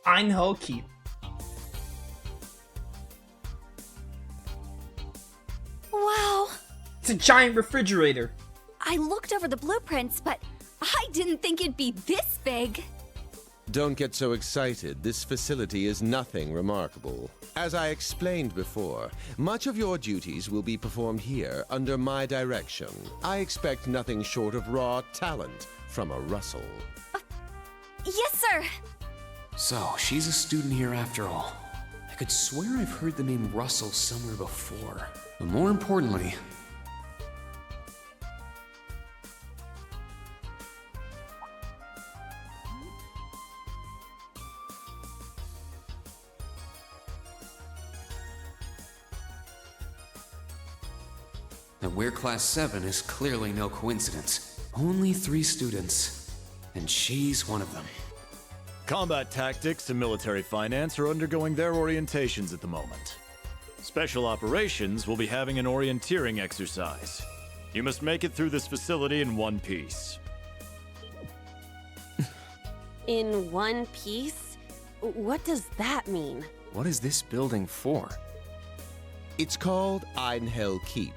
Einhell Keep. Wow! It's a giant refrigerator. I looked over the blueprints, but I didn't think it'd be this big. Don't get so excited. This facility is nothing remarkable. As I explained before, much of your duties will be performed here under my direction. I expect nothing short of raw talent from a Russell. Yes, sir! So, she's a student here after all. I could swear I've heard the name Russell somewhere before. But more importantly, that we're Class 7 is clearly no coincidence. Only 3 students, and she's one of them. Combat tactics and military finance are undergoing their orientations at the moment. Special operations will be having an orienteering exercise. You must make it through this facility in one piece. In one piece? What does that mean? What is this building for? It's called Einhell Keep.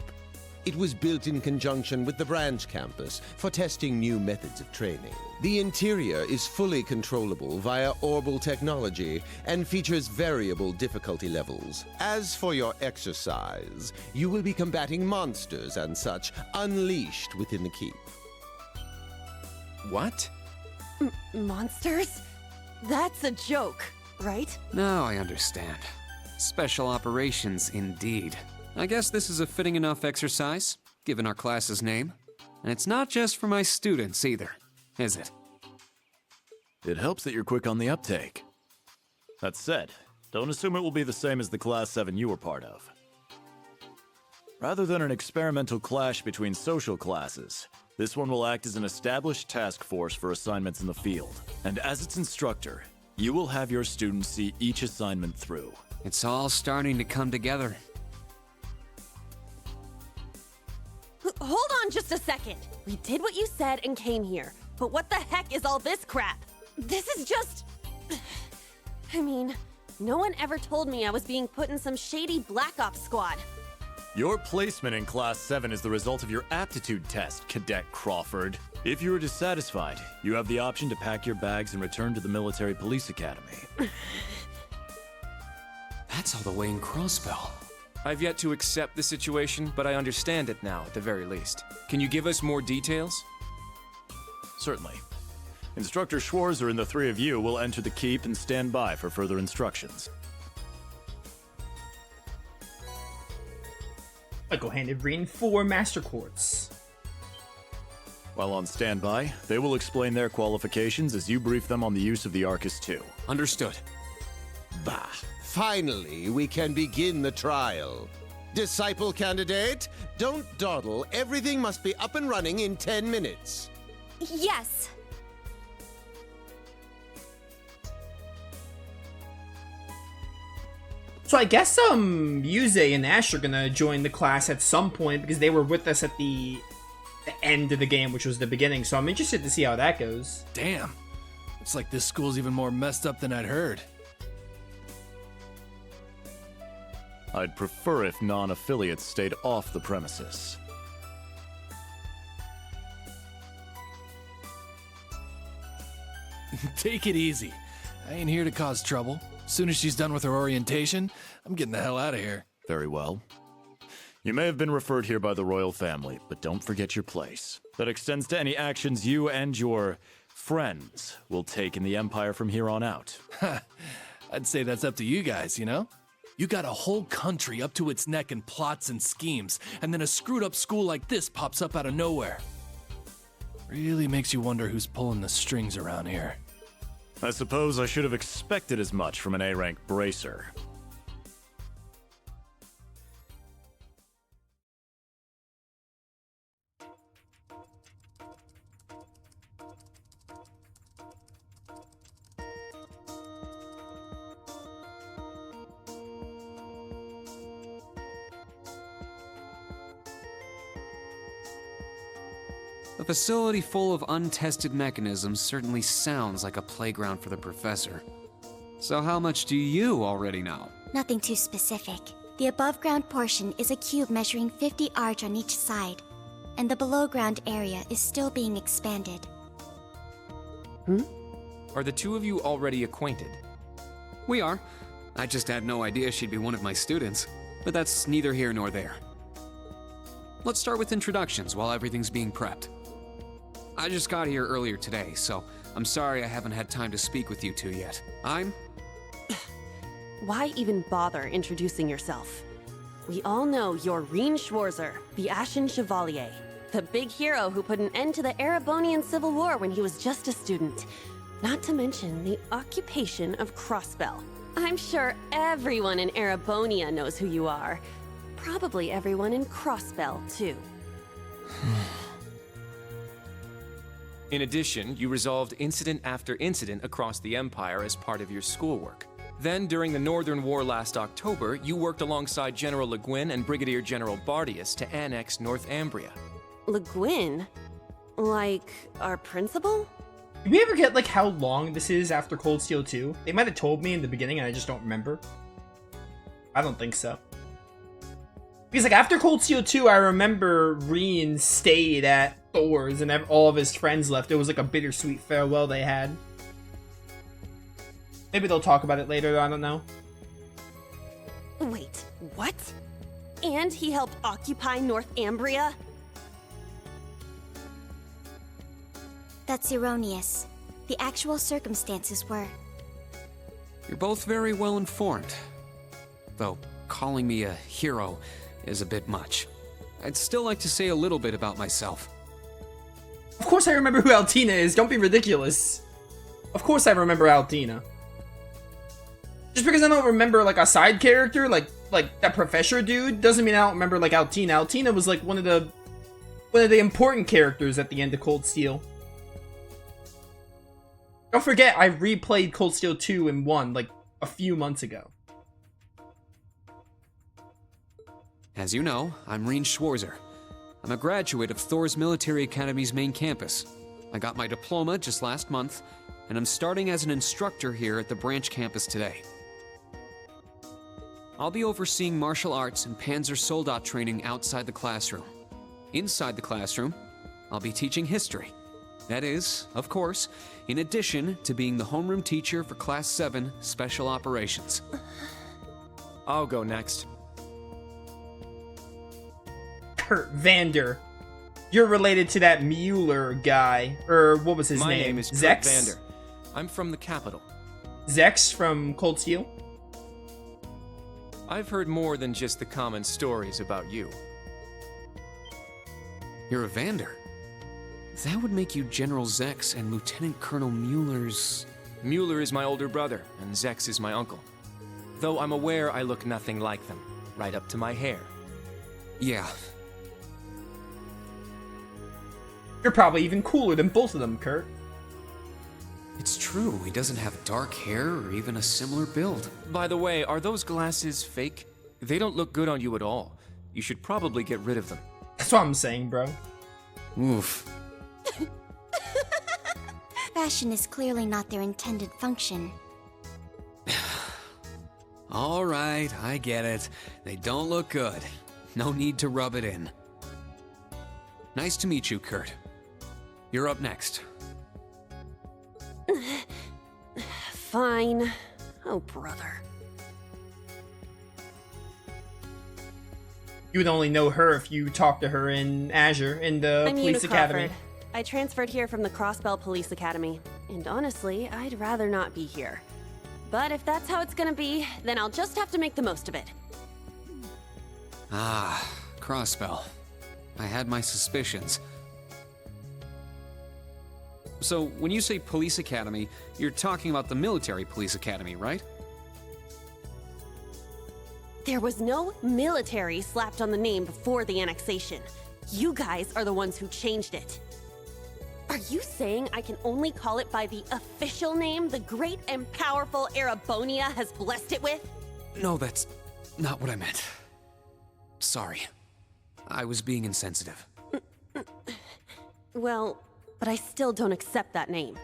It was built in conjunction with the branch campus for testing new methods of training. The interior is fully controllable via orbital technology and features variable difficulty levels. As for your exercise, you will be combating monsters and such unleashed within the keep. What? Monsters? That's a joke, right? Now I understand. Special operations, indeed. I guess this is a fitting enough exercise, given our class's name. And it's not just for my students either, is it? It helps that you're quick on the uptake. That said, don't assume it will be the same as the Class 7 you were part of. Rather than an experimental clash between social classes, this one will act as an established task force for assignments in the field. And as its instructor, you will have your students see each assignment through. It's all starting to come together. Hold on just a second. We did what you said and came here. But what the heck is all this crap? This is just... I mean, no one ever told me I was being put in some shady Black Ops squad. Your placement in Class 7 is the result of your aptitude test, Cadet Crawford. If you are dissatisfied, you have the option to pack your bags and return to the Military Police Academy. That's all the way in Crossbell. I've yet to accept the situation, but I understand it now, at the very least. Can you give us more details? Certainly. Instructor Schwarzer and the 3 of you will enter the keep and stand by for further instructions. I go handed Green 4 Master Quartz. While on standby, they will explain their qualifications as you brief them on the use of the Arcus 2. Understood. Bah! Finally, we can begin the trial. Disciple candidate, don't dawdle. Everything must be up and running in 10 minutes. Yes. So I guess Yuze and Ash are gonna join the class at some point because they were with us at the end of the game, which was the beginning. So I'm interested to see how that goes. Damn. Looks like this school's even more messed up than I'd heard. I'd prefer if non-affiliates stayed off the premises. Take it easy. I ain't here to cause trouble. As soon as she's done with her orientation, I'm getting the hell out of here. Very well. You may have been referred here by the royal family, but don't forget your place. That extends to any actions you and your friends will take in the Empire from here on out. I'd say that's up to you guys, you know? You got a whole country up to its neck in plots and schemes, and then a screwed up school like this pops up out of nowhere. Really makes you wonder who's pulling the strings around here. I suppose I should have expected as much from an A-rank bracer. A facility full of untested mechanisms certainly sounds like a playground for the professor. So how much do you already know? Nothing too specific. The above-ground portion is a cube measuring 50 arch on each side, and the below-ground area is still being expanded. Are the two of you already acquainted? We are. I just had no idea she'd be one of my students. But that's neither here nor there. Let's start with introductions while everything's being prepped. I just got here earlier today, so I'm sorry I haven't had time to speak with you two yet. I'm... Why even bother introducing yourself? We all know you're Rien Schwarzer, the Ashen Chevalier, the big hero who put an end to the Erebonian Civil War when he was just a student. Not to mention the occupation of Crossbell. I'm sure everyone in Erebonia knows who you are. Probably everyone in Crossbell, too. In addition, you resolved incident after incident across the Empire as part of your schoolwork. Then, during the Northern War last October, you worked alongside General Le Guin and Brigadier General Bardius to annex North Ambria. Le Guin? Like, our principal? Did we ever get, like, how long this is after Cold Steel 2? They might have told me in the beginning and I just don't remember. I don't think so. Because, like, after Cold Steel 2, I remember Rien stayed at Thor's and all of his friends left. It was, like, a bittersweet farewell they had. Maybe they'll talk about it later, I don't know. Wait, what? And he helped occupy North Ambria? That's erroneous. The actual circumstances were... You're both very well informed. Though, calling me a hero is a bit much. I'd still like to say a little bit about myself. Of course I remember who Altina is, don't be ridiculous. Of course I remember Altina. Just because I don't remember, like, a side character, like that professor dude, doesn't mean I don't remember, like, Altina. Altina was, like, one of the important characters at the end of Cold Steel. Don't forget, I replayed Cold Steel 2 and 1, like, a few months ago. As you know, I'm Rien Schwarzer. I'm a graduate of Thor's Military Academy's main campus. I got my diploma just last month, and I'm starting as an instructor here at the branch campus today. I'll be overseeing martial arts and Panzer Soldat training outside the classroom. Inside the classroom, I'll be teaching history. That is, of course, in addition to being the homeroom teacher for Class 7 Special Operations. I'll go next. Kurt Vander. You're related to that Mueller guy. Or what was his name? My name is Zex? Kurt Vander. I'm from the capital. Zex from Cold Steel? I've heard more than just the common stories about you. You're a Vander. That would make you General Zex and Lieutenant Colonel Mueller's... Mueller is my older brother, and Zex is my uncle. Though I'm aware I look nothing like them, right up to my hair. Yeah. You're probably even cooler than both of them, Kurt. It's true, he doesn't have dark hair or even a similar build. By the way, are those glasses fake? They don't look good on you at all. You should probably get rid of them. That's what I'm saying, bro. Oof. Fashion is clearly not their intended function. All right, I get it. They don't look good. No need to rub it in. Nice to meet you, Kurt. You're up next. Fine. Oh, brother. You would only know her if you talked to her in Azure, in the I'm police Una academy. Crawford. I transferred here from the Crossbell Police Academy, and honestly, I'd rather not be here. But if that's how it's gonna be, then I'll just have to make the most of it. Ah, Crossbell. I had my suspicions. So, when you say police academy, you're talking about the military police academy, right? There was no military slapped on the name before the annexation. You guys are the ones who changed it. Are you saying I can only call it by the official name the great and powerful Erebonia has blessed it with? No, that's not what I meant. Sorry. I was being insensitive. Well, but I still don't accept that name.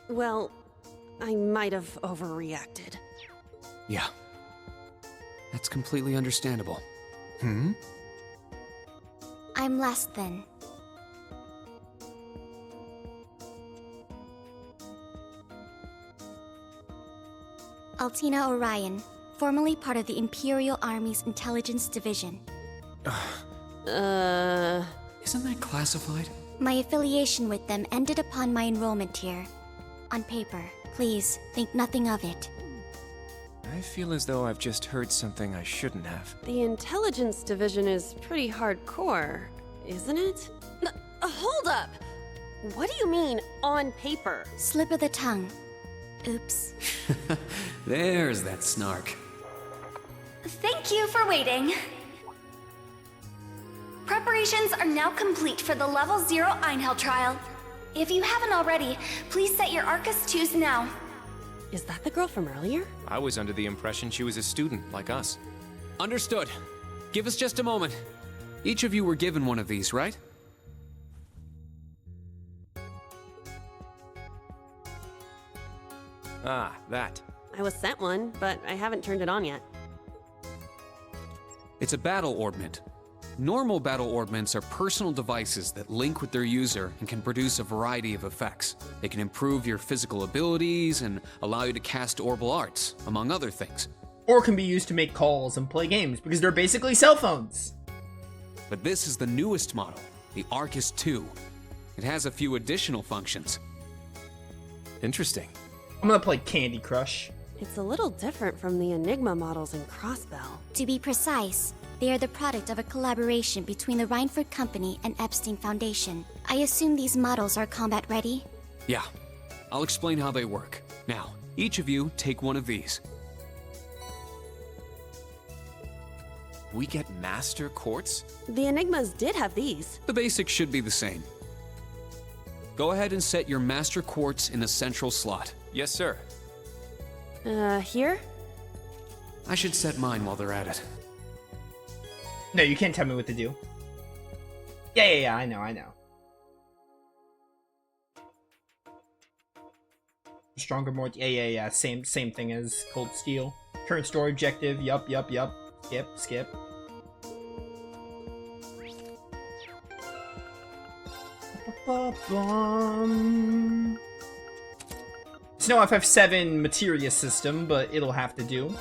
Well, I might have overreacted. Yeah. That's completely understandable. I'm last then. Altina Orion, formerly part of the Imperial Army's Intelligence Division. Isn't that classified? My affiliation with them ended upon my enrollment here. On paper, please think nothing of it. I feel as though I've just heard something I shouldn't have. The intelligence division is pretty hardcore, isn't it? Hold up! What do you mean, on paper? Slip of the tongue. Oops. There's that snark. Thank you for waiting. Preparations are now complete for the Level 0 Einhell trial. If you haven't already, please set your Arcus 2s now. Is that the girl from earlier? I was under the impression she was a student, like us. Understood. Give us just a moment. Each of you were given one of these, right? Ah, that. I was sent one, but I haven't turned it on yet. It's a battle orbment. Normal battle orbments are personal devices that link with their user and can produce a variety of effects. They can improve your physical abilities and allow you to cast orbal arts, among other things. Or can be used to make calls and play games, because they're basically cell phones. But this is the newest model, the Arcus 2. It has a few additional functions. Interesting. I'm gonna play Candy Crush. It's a little different from the Enigma models in Crossbell. To be precise, they are the product of a collaboration between the Reinford Company and Epstein Foundation. I assume these models are combat ready? Yeah, I'll explain how they work. Now, each of you take one of these. We get master quartz? The Enigmas did have these. The basics should be the same. Go ahead and set your master quartz in the central slot. Yes, sir. Here? I should set mine while they're at it. No, you can't tell me what to do. Yeah, I know. Stronger, more... Yeah. Same thing as Cold Steel. Current story objective. Yup. Skip. It's no FF7 materia system, but it'll have to do.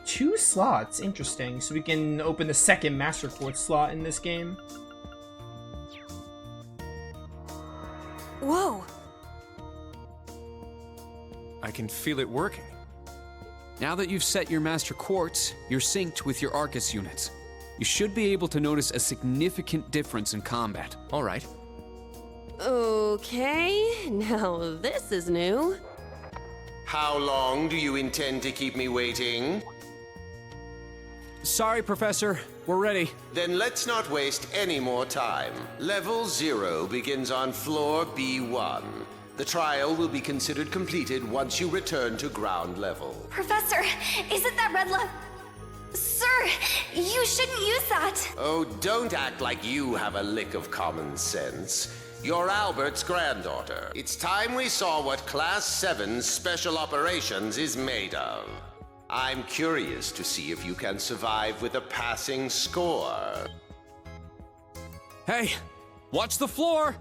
2 slots, interesting. So we can open the second Master Quartz slot in this game. Whoa! I can feel it working. Now that you've set your Master Quartz, you're synced with your Arcus units. You should be able to notice a significant difference in combat. All right. Okay, now this is new. How long do you intend to keep me waiting? Sorry, Professor. We're ready. Then let's not waste any more time. Level 0 begins on floor B1. The trial will be considered completed once you return to ground level. Professor, isn't that red light? Sir, you shouldn't use that. Oh, don't act like you have a lick of common sense. You're Albert's granddaughter. It's time we saw what Class 7 Special Operations is made of. I'm curious to see if you can survive with a passing score. Hey, watch the floor!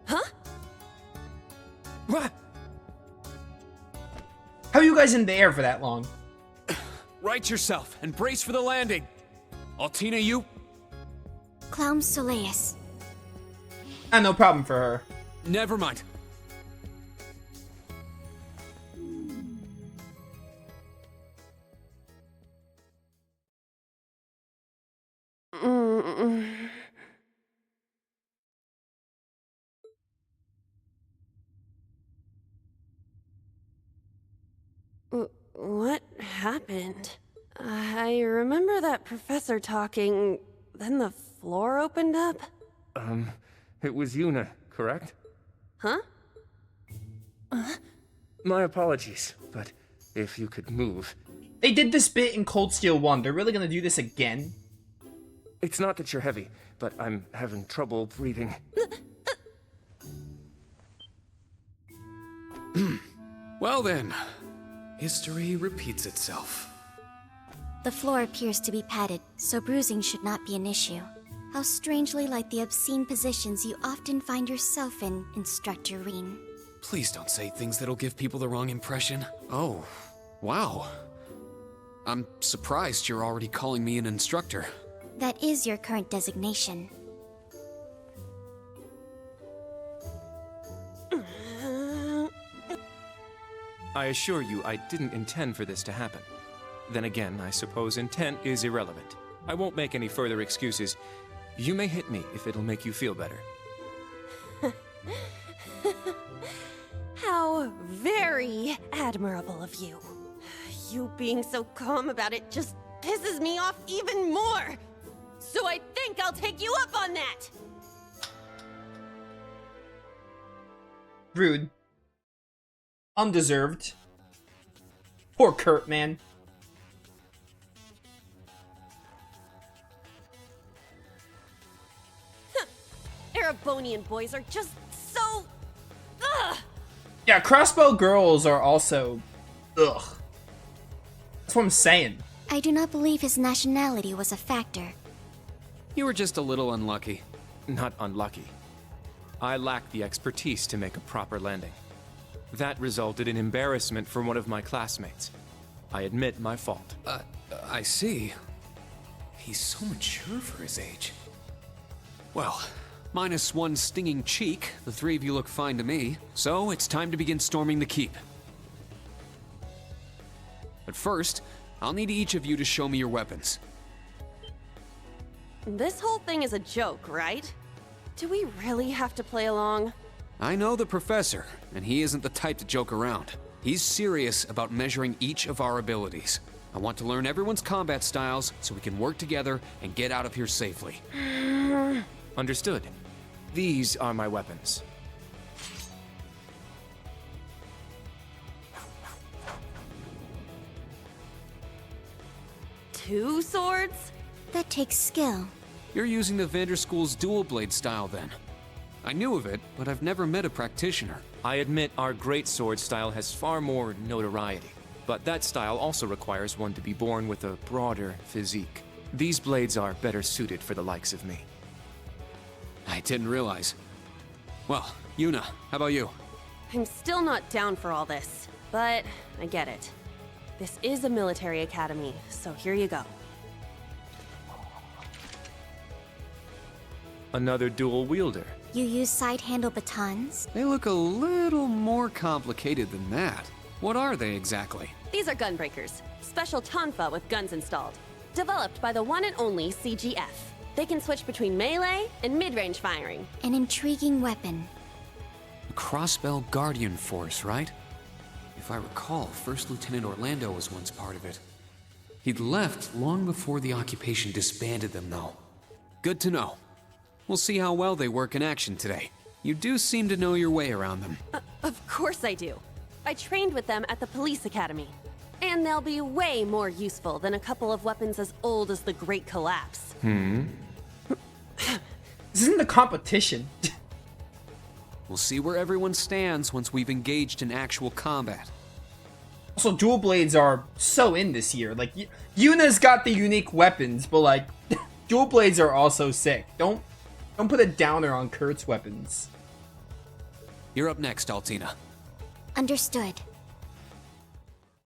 Huh? What? How are you guys in the air for that long? Right yourself and brace for the landing. Altina, you... Clown Soleus. No problem for her. Never mind. What happened? I remember that professor talking, then the floor opened up? It was Yuna, correct? Huh? My apologies, but if you could move. They did this bit in Cold Steel 1. They're really gonna do this again? It's not that you're heavy, but I'm having trouble breathing. Well then, history repeats itself. The floor appears to be padded, so bruising should not be an issue. How strangely like the obscene positions you often find yourself in, Instructor Reen. Please don't say things that'll give people the wrong impression. Oh, wow. I'm surprised you're already calling me an instructor. That is your current designation. I assure you, I didn't intend for this to happen. Then again, I suppose intent is irrelevant. I won't make any further excuses. You may hit me if it'll make you feel better. How very admirable of you. You being so calm about it just pisses me off even more. So I think I'll take you up on that. Rude. Undeserved. Poor Kurt, man. Erebonian boys are just so... Ugh! Yeah, crossbow girls are also... Ugh. That's what I'm saying. I do not believe his nationality was a factor. You were just a little unlucky. Not unlucky. I lacked the expertise to make a proper landing. That resulted in embarrassment for one of my classmates. I admit my fault. I see. He's so mature for his age. Well, minus one stinging cheek, the three of you look fine to me. So it's time to begin storming the keep. But first, I'll need each of you to show me your weapons. This whole thing is a joke, right? Do we really have to play along? I know the professor, and he isn't the type to joke around. He's serious about measuring each of our abilities. I want to learn everyone's combat styles so we can work together and get out of here safely. Understood. These are my weapons. Two swords? That takes skill. You're using the Vanderschool's dual blade style then. I knew of it, but I've never met a practitioner. I admit our great sword style has far more notoriety, but that style also requires one to be born with a broader physique. These blades are better suited for the likes of me. I didn't realize. Well, Yuna, how about you? I'm still not down for all this, but I get it. This is a military academy, so here you go. Another dual wielder. You use side-handle batons? They look a little more complicated than that. What are they exactly? These are gunbreakers, special tonfa with guns installed. Developed by the one and only CGF. They can switch between melee and mid-range firing. An intriguing weapon. The Crossbell Guardian Force, right? If I recall, First Lieutenant Orlando was once part of it. He'd left long before the occupation disbanded them, though. Good to know. We'll see how well they work in action today. You do seem to know your way around them. Of course I do. I trained with them at the police academy. And they'll be way more useful than a couple of weapons as old as the Great Collapse. This isn't a competition. We'll see where everyone stands once we've engaged in actual combat. Also, dual blades are so in this year. Like, Yuna's got the unique weapons, but like, dual blades are also sick. Don't put a downer on Kurt's weapons. You're up next, Altina. Understood.